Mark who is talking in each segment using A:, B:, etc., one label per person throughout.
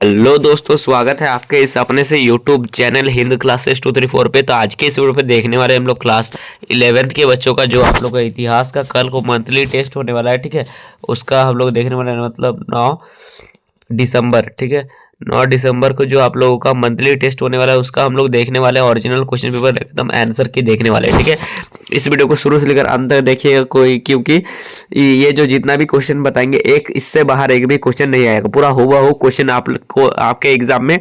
A: Hello दोस्तों, स्वागत है आपके इस अपने से यूट्यूब चैनल हिंद क्लासेस 234 पे। तो आज के इस वीडियो पे देखने वाले हम लोग क्लास 11th के बच्चों का जो आप लोग का इतिहास का कल को मंथली टेस्ट होने वाला है। ठीक है, उसका हम लोग देखने वाले हैं, मतलब 9 दिसंबर। ठीक है, 9 दिसंबर को जो आप लोगों का मंथली टेस्ट होने वाला है उसका हम लोग देखने वाले हैं। ओरिजिनल क्वेश्चन पेपर एकदम आंसर की देखने वाले हैं। ठीक है, इस वीडियो को शुरू से लेकर अंत तक देखिएगा कोई, क्योंकि ये जो जितना भी क्वेश्चन बताएंगे एक इससे बाहर एक भी क्वेश्चन नहीं आएगा। पूरा हुबहू क्वेश्चन आप को आपके एग्जाम में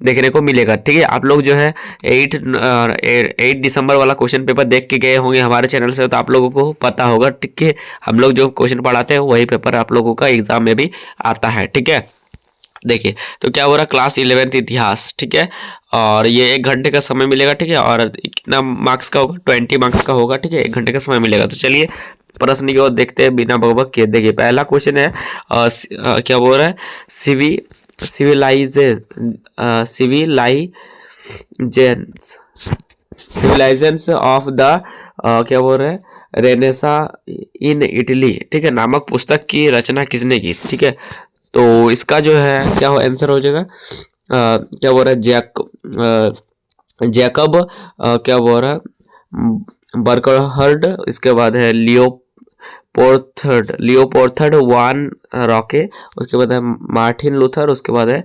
A: देखने को मिलेगा। ठीक है, आप लोग जो है 8 दिसंबर वाला क्वेश्चन पेपर देख के गए होंगे हमारे चैनल से, तो आप लोगों को पता होगा। ठीक है, हम लोग जो क्वेश्चन पढ़ाते हैं वही पेपर आप लोगों का एग्जाम में भी आता है। ठीक है, देखिए तो क्या हो रहा है, क्लास 11th इतिहास। ठीक है, और ये 1 घंटे का समय मिलेगा। ठीक है, और कितना मार्क्स का होगा, 20 मार्क्स का होगा। ठीक है, 1 घंटे का समय मिलेगा। तो चलिए प्रश्न की ओर देखते हैं बिना बकबक के। देखिए पहला क्वेश्चन है, क्या बोल रहा है, सिविलाइजे सिविलाइजेंस सिविलाइजेंस ऑफ द क्या बोल रहे हैं, रेनेसा इन इटली। ठीक है, नामक पुस्तक की रचना किसने की। ठीक है, तो इसका जो है क्या हो आंसर हो जाएगा, क्या बोल रहा है, जैकब क्या बोल रहा है, बर्कहर्ड। इसके बाद है लियोपोर्थर्ड वान रॉके। उसके बाद है मार्टिन लूथर। उसके बाद है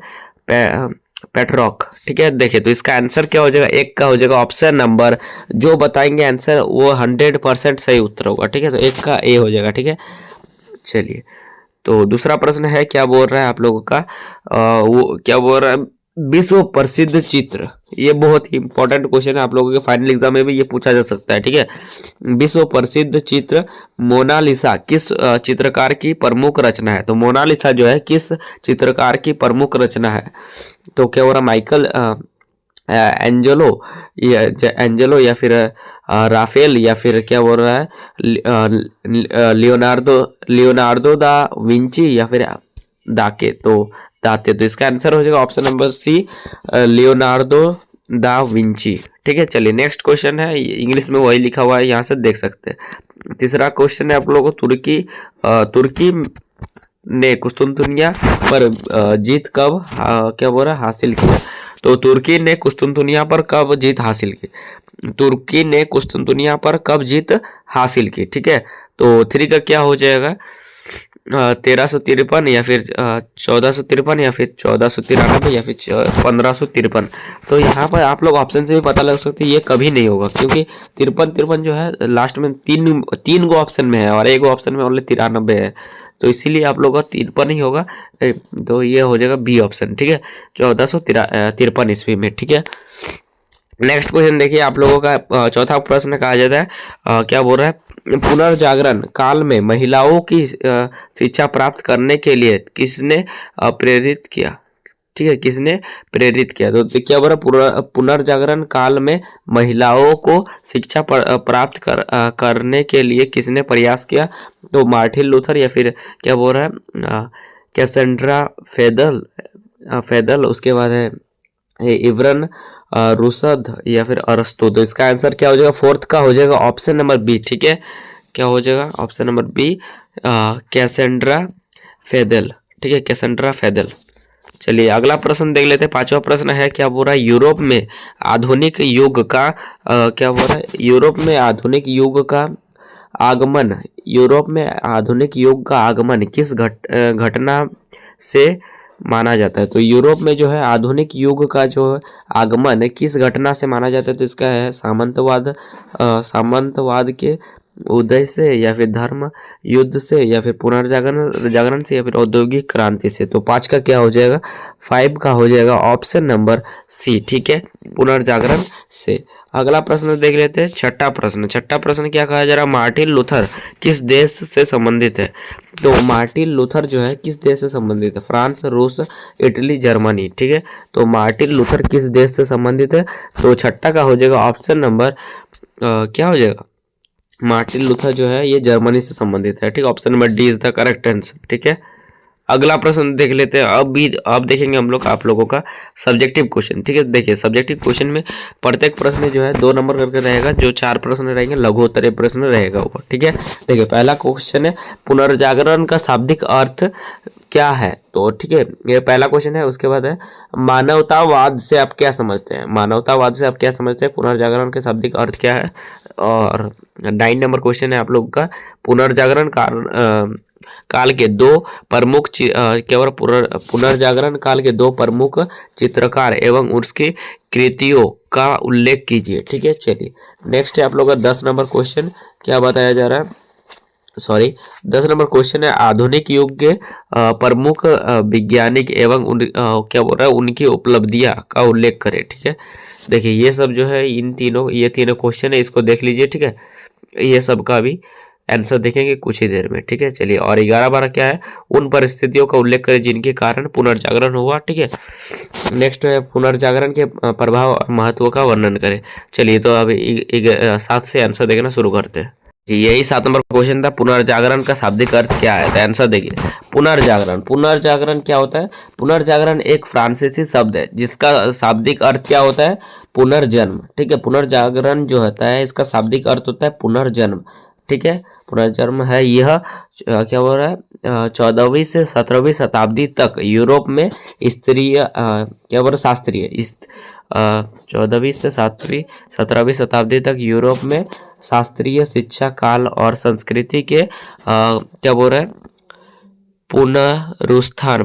A: पेट्रॉक। ठीक है, देखिए तो इसका आंसर क्या हो जाएगा, एक का हो जाएगा ऑप्शन नंबर, जो बताएंगे आंसर वो 100% सही उत्तर होगा। ठीक है, तो एक का ए हो जाएगा। ठीक है, चलिए तो दूसरा प्रश्न है, क्या बोल रहा है आप लोगों का, वो क्या बोल रहा है, विश्व प्रसिद्ध चित्र। ये बहुत ही इंपॉर्टेंट क्वेश्चन है, आप लोगों के फाइनल एग्जाम में भी ये पूछा जा सकता है। ठीक है, विश्व प्रसिद्ध चित्र मोनालिसा किस चित्रकार की प्रमुख रचना है। तो मोनालिसा जो है किस चित्रकार की प्रमुख रचना है। तो क्या हो रहा है, माइकल एंजेलो या फिर राफेल, या फिर क्या बोल रहा है, लियोनार्डो दा विंची, या फिर दाके। तो इसका आंसर हो जाएगा option number C, Leonardo da Vinci. ठीक है, चलिए नेक्स्ट क्वेश्चन है, इंग्लिश में वही लिखा हुआ है, यहाँ से देख सकते हैं। तीसरा क्वेश्चन है आप लोगों को, तुर्की ने कुस्तुनतुनिया पर जीत कब क्या बोल रहा है, हासिल किया। तो तुर्की ने कुस्तुनतुनिया पर कब जीत हासिल की। तुर्की ने कुस्तुनतुनिया पर कब जीत हासिल की। ठीक है, तो 3 का क्या हो जाएगा, 1353, या फिर 1453, या फिर 1493, या फिर 1553। तो यहाँ पर आप लोग ऑप्शन से भी पता लग सकते हैं ये कभी नहीं होगा, क्योंकि 53 जो है लास्ट में तीन गो ऑप्शन में है और एक ऑप्शन में ओनली 93 है। तो इसीलिए आप लोगों का 53 ही होगा। तो ये हो जाएगा बी ऑप्शन। ठीक है, 1453 ईस्वी में। ठीक है, नेक्स्ट क्वेश्चन देखिए आप लोगों का, चौथा प्रश्न कहा जाता है, क्या बोल रहा है, पुनर्जागरण काल में महिलाओं की शिक्षा प्राप्त करने के लिए किसने प्रेरित किया। ठीक है, किसने प्रेरित किया। तो क्या बोल रहा है, पुनर्जागरण काल में महिलाओं को शिक्षा प्राप्त करने के लिए किसने प्रयास किया। तो मार्टिन लूथर, या फिर क्या बोल रहा है, कैसेंड्रा फेदल। उसके बाद है इवरन रुसद, या फिर अरस्तु। तो इसका आंसर क्या हो जाएगा, फोर्थ का हो जाएगा ऑप्शन नंबर बी। ठीक है, क्या हो जाएगा option number B, Cassandra federal. ठीक है, कैसेंड्रा फेदल। चलिए अगला प्रश्न देख लेते हैं। पांचवा प्रश्न है, क्या बोल रहा है, यूरोप में आधुनिक युग का क्या बोल रहा है, यूरोप में आधुनिक युग का आगमन, यूरोप में आधुनिक युग का आगमन किस घटना से माना जाता है। तो यूरोप में जो है आधुनिक युग का जो आगमन किस घटना से माना जाता है। तो इसका है सामंतवाद के उदय से, या फिर धर्म युद्ध से, या फिर जागरण से, या फिर औद्योगिक क्रांति से। तो 5 का क्या हो जाएगा, 5 का हो जाएगा ऑप्शन नंबर सी। ठीक है, पुनर्जागरण से। अगला प्रश्न देख लेते हैं, छठा प्रश्न क्या कहा जा रहा है, मार्टिन लूथर किस देश से संबंधित है। तो मार्टिन लूथर जो है किस देश से संबंधित है, फ्रांस, रूस, इटली, जर्मनी। ठीक है, तो मार्टिन लूथर किस देश से संबंधित है। तो छठा का हो जाएगा ऑप्शन नंबर क्या हो जाएगा, मार्टिन लूथर जो है ये जर्मनी से संबंधित है। ठीक है, option number D is the correct answer. ठीक है, अगला प्रश्न देख लेते हैं। अब देखेंगे हम लोग आप लोगों का सब्जेक्टिव क्वेश्चन। ठीक है, देखिए सब्जेक्टिव क्वेश्चन में प्रत्येक प्रश्न जो है 2 नंबर करके रहेगा, जो 4 प्रश्न रहेंगे लघुत्तरीय प्रश्न रहेगा वो। ठीक है, देखिए पहला क्वेश्चन है, पुनर्जागरण का शाब्दिक अर्थ क्या है? तो ठीक है, ये पहला क्वेश्चन है। उसके बाद है मानवतावाद से आप क्या समझते हैं? मानवतावाद से आप क्या समझते हैं? पुनर्जागरण के शाब्दिक अर्थ क्या है? और 9 नंबर क्वेश्चन है आप लोगों का, पुनर्जागरण काल के दो प्रमुख केवल पुनर्जागरण काल के दो प्रमुख चित्रकार एवं उसकी कृतियों का उल्लेख कीजिए। ठीक है, चलिए नेक्स्ट है आप लोगों का 10 नंबर क्वेश्चन। क्या बताया जा रहा है? सॉरी, 10 नंबर क्वेश्चन है आधुनिक युग के प्रमुख वैज्ञानिक एवं क्या बोल रहा है, उनकी उपलब्धियां का उल्लेख करें। ठीक है, देखिए ये सब जो है ये तीनों क्वेश्चन है, इसको देख लीजिए। ठीक है, ये सब का भी आंसर देखेंगे कुछ ही देर में। ठीक है, चलिए। और 11 12 क्या है, उन परिस्थितियों का उल्लेख करें जिनके कारण पुनर्जागरण हुआ। ठीक है, नेक्स्ट है पुनर्जागरण के प्रभाव और महत्व का वर्णन करें। चलिए, तो अभी 7 से आंसर देखना शुरू करते हैं। यही 7 नंबर क्वेश्चन था, पुनर्जागरण का शाब्दिक अर्थ क्या है? तो आंसर देखिए, पुनर्जागरण क्या होता है? पुनर्जागरण एक फ्रांसीसी शब्द है जिसका शाब्दिक अर्थ क्या होता है? पुनर्जन्म। ठीक है, पुनर्जागरण जो होता है इसका शाब्दिक अर्थ होता है पुनर्जन्म। ठीक है, पुनर्जन्म है यह क्या बोल रहा है, 14वीं से 17वीं शताब्दी तक यूरोप में स्त्रीय क्या बोल रहा, शास्त्रीय 14वीं से 17वीं शताब्दी तक यूरोप में शास्त्रीय शिक्षा काल और संस्कृति के क्या बोल रहे हैं, पुनरुत्थान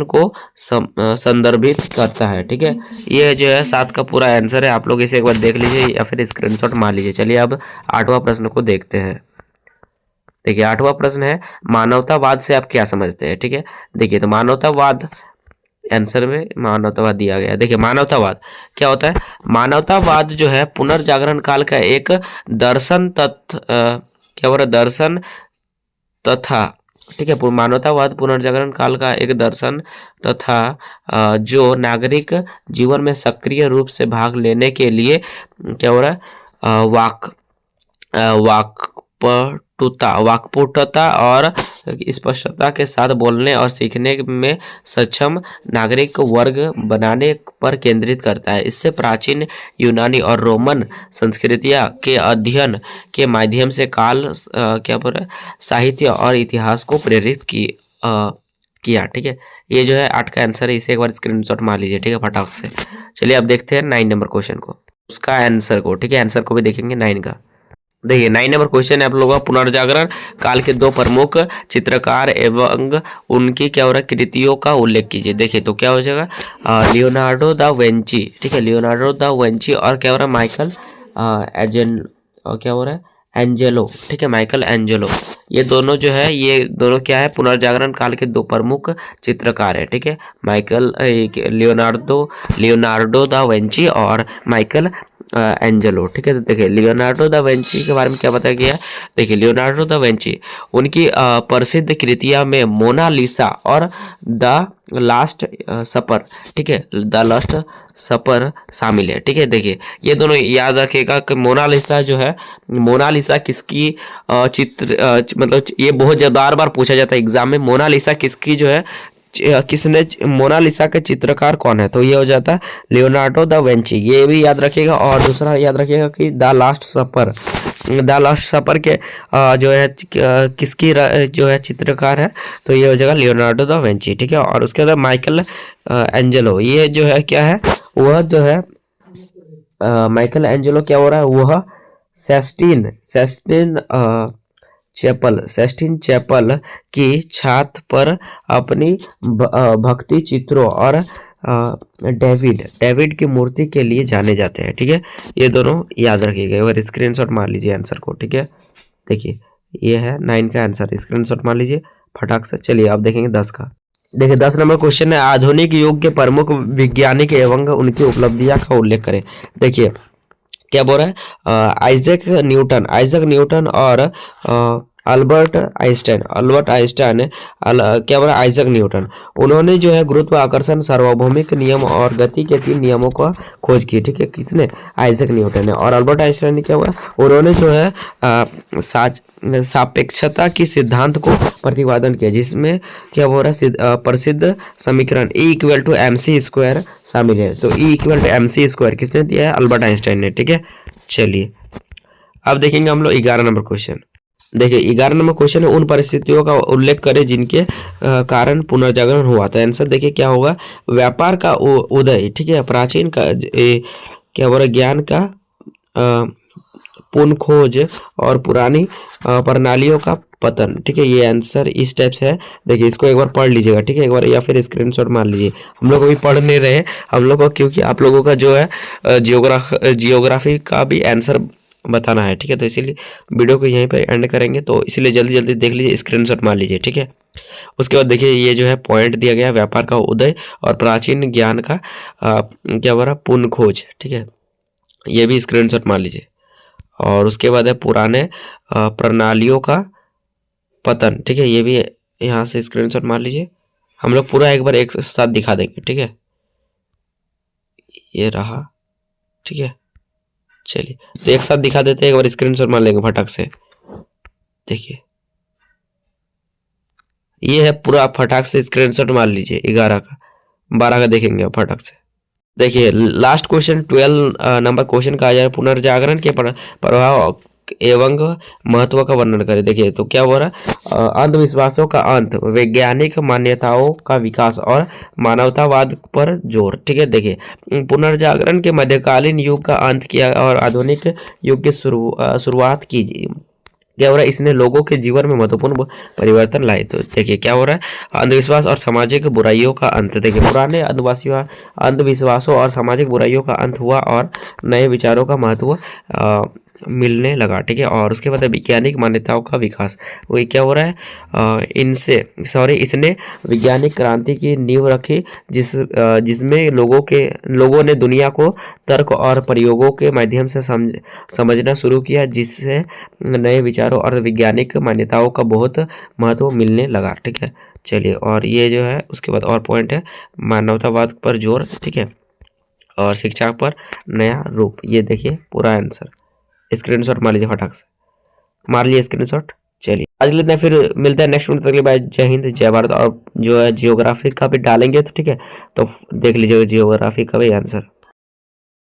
A: को संदर्भित करता है। ठीक है, ये जो है 7 का पूरा आंसर है। आप लोग इसे एक बार देख लीजिए या फिर स्क्रीनशॉट मार लीजिए। चलिए अब 8वां प्रश्न को देखते हैं। देखिए 8वां प्रश्न है मानवतावाद से आप क्या समझते हैं? ठीक है, देखिए तो मानवतावाद, आंसर में मानवतावाद दिया गया है। देखिए मानवतावाद क्या होता है? मानवतावाद जो है पुनर्जागरण काल का एक दर्शन क्या बोल रहा, दर्शन तथा, ठीक है, मानवतावाद पुनर्जागरण काल का एक दर्शन तथा जो नागरिक जीवन में सक्रिय रूप से भाग लेने के लिए क्या हो रहा है, वाकपटुता और स्पष्टता के साथ बोलने और सीखने में सक्षम नागरिक वर्ग बनाने पर केंद्रित करता है। इससे प्राचीन यूनानी और रोमन संस्कृतियां के अध्ययन के माध्यम से काल क्या बोल रहा है, साहित्य और इतिहास को प्रेरित किया। ठीक है, ये जो है 8 का आंसर है। इसे एक बार स्क्रीनशॉट मार लीजिए। ठीक है, फटाक से। चलिए अब देखते हैं 9 नंबर क्वेश्चन को, उसका आंसर को। ठीक है, आंसर को भी देखेंगे 9 का। देखिए 9 नंबर क्वेश्चन है आप लोगों का, पुनर्जागरण काल के दो प्रमुख चित्रकार एवं उनकी क्या हो रहा है, कृतियों का उल्लेख कीजिए। देखिए तो क्या हो जाएगा, लियोनार्डो दा विंची। ठीक है, लियोनार्डो दा विंची और क्या हो रहा है, माइकल क्या हो रहा है, एंजेलो। ठीक है, माइकल एंजेलो। ये दोनों जो है, ये दोनों क्या है, पुनर्जागरण काल के दो प्रमुख चित्रकार है। ठीक है, लियोनार्डो दा विंची और माइकल एंजेलो। ठीक है, तो देखिए लियोनार्डो दा विंची के बारे में क्या बताया गया है। देखिए लियोनार्डो दा विंची, उनकी प्रसिद्ध कृतियां में मोनालिसा और द लास्ट सपर, ठीक है, द लास्ट सपर शामिल है। ठीक है, देखिए ये दोनों याद रखिएगा कि मोनालिसा जो है, मोनालिसा किसकी मतलब ये बहुत बार बार पूछा जाता है एग्जाम में, मोनालिसा किसकी जो है, किसने मोनालिसा के चित्रकार कौन है? तो ये हो जाता है लियोनार्डो दा विंची, ये भी याद रखिएगा। और दूसरा याद रखिएगा कि द लास्ट सपर के जो है किसकी जो है चित्रकार है, तो ये हो जाएगा लियोनार्डो दा विंची। ठीक है, और उसके बाद माइकल एंजेलो, ये जो है क्या है, वह जो है माइकल एंजेलो क्या हो रहा है, वह सेस्टिन चैपल की छत पर अपनी भक्ति चित्रों और डेविड की मूर्ति के लिए जाने जाते हैं। ठीक है, ये दोनों याद रखिएगा और स्क्रीनशॉट मार लीजिए आंसर को। ठीक है, देखिए ये है 9 का आंसर, स्क्रीनशॉट मार लीजिए फटाक से। चलिए अब देखेंगे 10 का। देखिए 10 नंबर क्वेश्चन है आधुनिक युग के प्रमुख वैज्ञानिक एवं उनकी उपलब्धियां का उल्लेख करें। देखिए क्या बोल रहा है, आइजैक न्यूटन और अल्बर्ट आइंस्टाइन क्या बोला, आइजैक न्यूटन, उन्होंने जो है गुरुत्वाकर्षण, सार्वभौमिक नियम और गति के 3 नियमों का खोज की। ठीक है, किसने? आइजैक न्यूटन ने। और अल्बर्ट आइंस्टाइन ने क्या हुआ, उन्होंने जो है सापेक्षता की सिद्धांत को प्रतिपादन किया, जिसमें क्या हो रहा है, प्रसिद्ध समीकरण E=mc² शामिल है। तो E=mc² किसने दिया है? अल्बर्ट आइंस्टाइन ने। ठीक है, चलिए अब देखेंगे हम लोग 11 नंबर क्वेश्चन। देखिए 11 नंबर क्वेश्चन है, उन परिस्थितियों का उल्लेख करें जिनके कारण पुनर्जागरण हुआ। तो आंसर देखिए क्या होगा, व्यापार का उदय, ठीक है, प्राचीन का क्या बोला, ज्ञान का पुनः खोज और पुरानी प्रणालियों का पतन, ठीक है, ये आंसर इस टाइप से है। देखिए इसको एक बार पढ़ लीजिएगा, ठीक है, एक बार या फिर स्क्रीनशॉट मार लीजिए। हम लोग अभी पढ़ नहीं रहे, हम लोग को क्योंकि आप लोगों का जो है जियोग्राफी का भी आंसर बताना है, ठीक है, तो इसीलिए वीडियो को यहीं पर एंड करेंगे, तो इसीलिए जल्दी जल्दी देख लीजिए, स्क्रीनशॉट मार लीजिए, ठीक है। उसके बाद देखिए ये जो है पॉइंट दिया गया, व्यापार का उदय और प्राचीन ज्ञान का क्या बोला, पुनः खोज, ठीक है, ये भी स्क्रीनशॉट मार लीजिए। और उसके बाद है पुराने प्रणालियों का पतन, ठीक है, ये भी यहाँ से स्क्रीनशॉट मार लीजिए। हम लोग पूरा एक बार एक साथ दिखा देंगे, ठीक है, ये रहा, ठीक है। चलिए तो एक साथ दिखा देते हैं, एक बार स्क्रीनशॉट मार लेंगे फटाक से। देखिए ये है पूरा, फटाक से स्क्रीनशॉट मार लीजिए। 11 का 12 का देखेंगे अब फटाक से। देखिए लास्ट क्वेश्चन 12 नंबर क्वेश्चन का आ जाए, पुनर्जागरण के प्रभाव एवं महत्व का वर्णन करें। देखिए तो क्या हो रहा है, अंधविश्वासों का अंत, वैज्ञानिक मान्यताओं का विकास और मानवतावाद पर जोर, ठीक है। देखिए पुनर्जागरण के मध्यकालीन युग का अंत किया और आधुनिक युग की शुरुआत की, क्या हो रहा है, इसने लोगों के जीवन में महत्वपूर्ण परिवर्तन लाए। तो देखिए क्या हो रहा है, अंधविश्वास और सामाजिक बुराइयों का अंत। देखिए पुराने अंधविश्वासों और सामाजिक बुराइयों का अंत हुआ और नए विचारों का महत्व मिलने लगा, ठीक है। और उसके बाद वैज्ञानिक मान्यताओं का विकास, वही क्या हो रहा है, इसने वैज्ञानिक क्रांति की नींव रखी, जिसमें लोगों ने दुनिया को तर्क और प्रयोगों के माध्यम से समझना शुरू किया, जिससे नए विचारों और वैज्ञानिक मान्यताओं का बहुत महत्व मिलने लगा, ठीक है। चलिए और ये जो है उसके बाद और पॉइंट है, मानवतावाद पर जोर, ठीक है, और शिक्षा पर नया रूप। ये देखिए पूरा आंसर, स्क्रीनशॉट मार लीजिए फटाक से, मार लिए स्क्रीनशॉट। चलिए आज के लिए इतना, फिर मिलता है नेक्स्ट वीडियो, तक के बाद जय हिंद जय भारत। और जो है जियोग्राफी का भी डालेंगे तो ठीक है, तो देख लीजिएगा जियोग्राफी का भी आंसर।